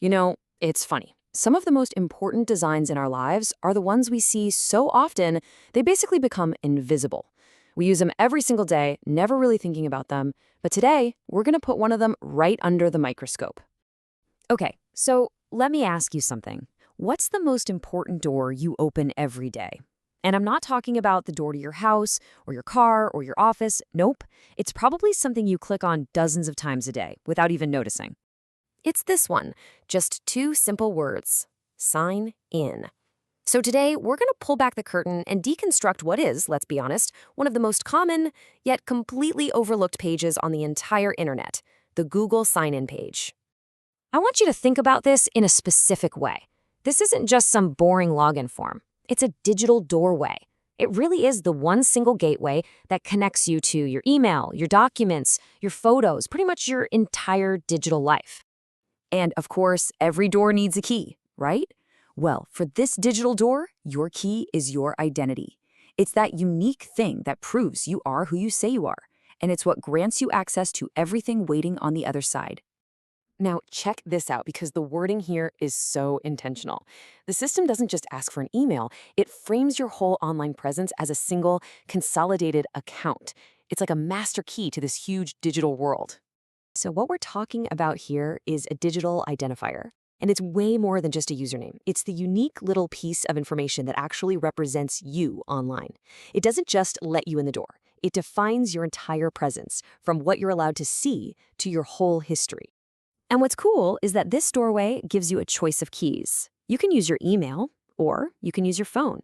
It's funny. Some of the most important designs in our lives are the ones we see so often, they basically become invisible. We use them every single day, never really thinking about them, but today, we're going to put one of them right under the microscope. Okay, so let me ask you something. What's the most important door you open every day? And I'm not talking about the door to your house or your car or your office. Nope. It's probably something you click on dozens of times a day without even noticing. It's this one, just two simple words: sign in. So today, we're going to pull back the curtain and deconstruct what is, let's be honest, one of the most common, yet completely overlooked pages on the entire internet, the Google sign-in page. I want you to think about this in a specific way. This isn't just some boring login form. It's a digital doorway. It really is the one single gateway that connects you to your email, your documents, your photos, pretty much your entire digital life. And of course, every door needs a key, right? Well, for this digital door, your key is your identity. It's that unique thing that proves you are who you say you are, and it's what grants you access to everything waiting on the other side. Now, check this out because the wording here is so intentional. The system doesn't just ask for an email, it frames your whole online presence as a single, consolidated account. It's like a master key to this huge digital world. So what we're talking about here is a digital identifier. And it's way more than just a username. It's the unique little piece of information that actually represents you online. It doesn't just let you in the door. It defines your entire presence, from what you're allowed to see to your whole history. And what's cool is that this doorway gives you a choice of keys. You can use your email, or you can use your phone.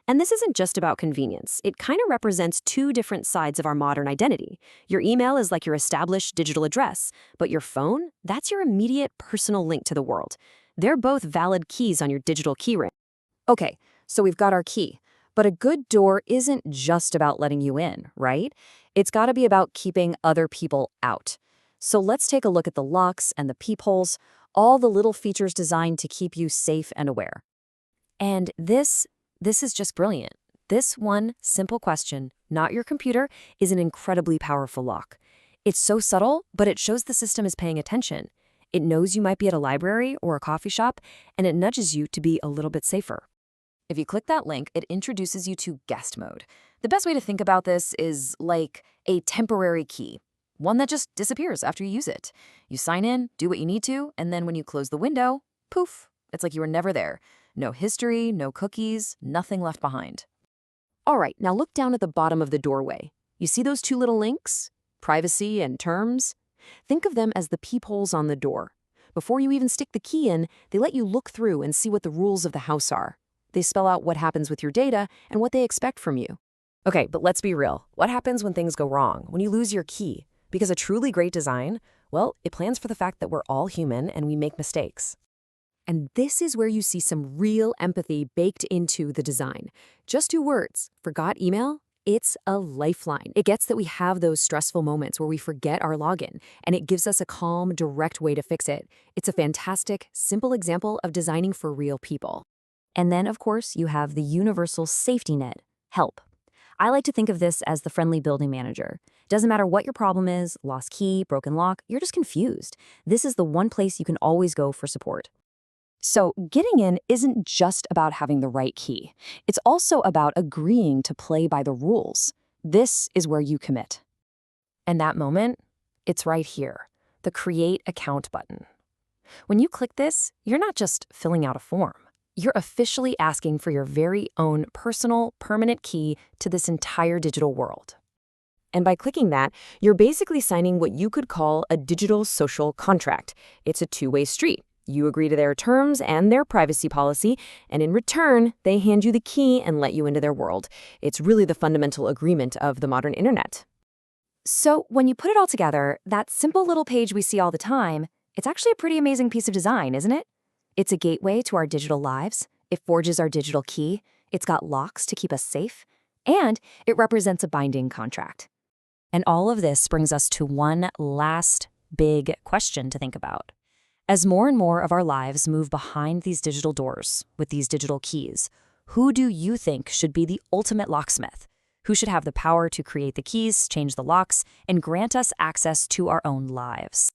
And this isn't just about convenience. It kind of represents two different sides of our modern identity. Your email is like your established digital address, but your phone, that's your immediate personal link to the world. They're both valid keys on your digital key ring. Okay, so we've got our key. But a good door isn't just about letting you in, right? It's got to be about keeping other people out. So let's take a look at the locks and the peepholes, all the little features designed to keep you safe and aware. And this is just brilliant. This one simple question, not your computer, is an incredibly powerful lock. It's so subtle, but it shows the system is paying attention. It knows you might be at a library or a coffee shop, and it nudges you to be a little bit safer. If you click that link, it introduces you to guest mode. The best way to think about this is like a temporary key, one that just disappears after you use it. You sign in, do what you need to, and then when you close the window, poof, it's like you were never there. No history, no cookies, nothing left behind. All right, now look down at the bottom of the doorway. You see those two little links? Privacy and terms? Think of them as the peepholes on the door. Before you even stick the key in, they let you look through and see what the rules of the house are. They spell out what happens with your data and what they expect from you. Okay, but let's be real. What happens when things go wrong, when you lose your key? Because a truly great design, well, it plans for the fact that we're all human and we make mistakes. And this is where you see some real empathy baked into the design. Just two words: forgot email? It's a lifeline. It gets that we have those stressful moments where we forget our login, and it gives us a calm, direct way to fix it. It's a fantastic, simple example of designing for real people. And then, of course, you have the universal safety net, help. I like to think of this as the friendly building manager. Doesn't matter what your problem is, lost key, broken lock, you're just confused. This is the one place you can always go for support. So getting in isn't just about having the right key. It's also about agreeing to play by the rules. This is where you commit. And that moment, it's right here, the Create Account button. When you click this, you're not just filling out a form. You're officially asking for your very own personal, permanent key to this entire digital world. And by clicking that, you're basically signing what you could call a digital social contract. It's a two-way street. You agree to their terms and their privacy policy, and in return, they hand you the key and let you into their world. It's really the fundamental agreement of the modern internet. So when you put it all together, that simple little page we see all the time, it's actually a pretty amazing piece of design, isn't it? It's a gateway to our digital lives. It forges our digital key. It's got locks to keep us safe. And it represents a binding contract. And all of this brings us to one last big question to think about. As more and more of our lives move behind these digital doors with these digital keys, who do you think should be the ultimate locksmith? Who should have the power to create the keys, change the locks, and grant us access to our own lives?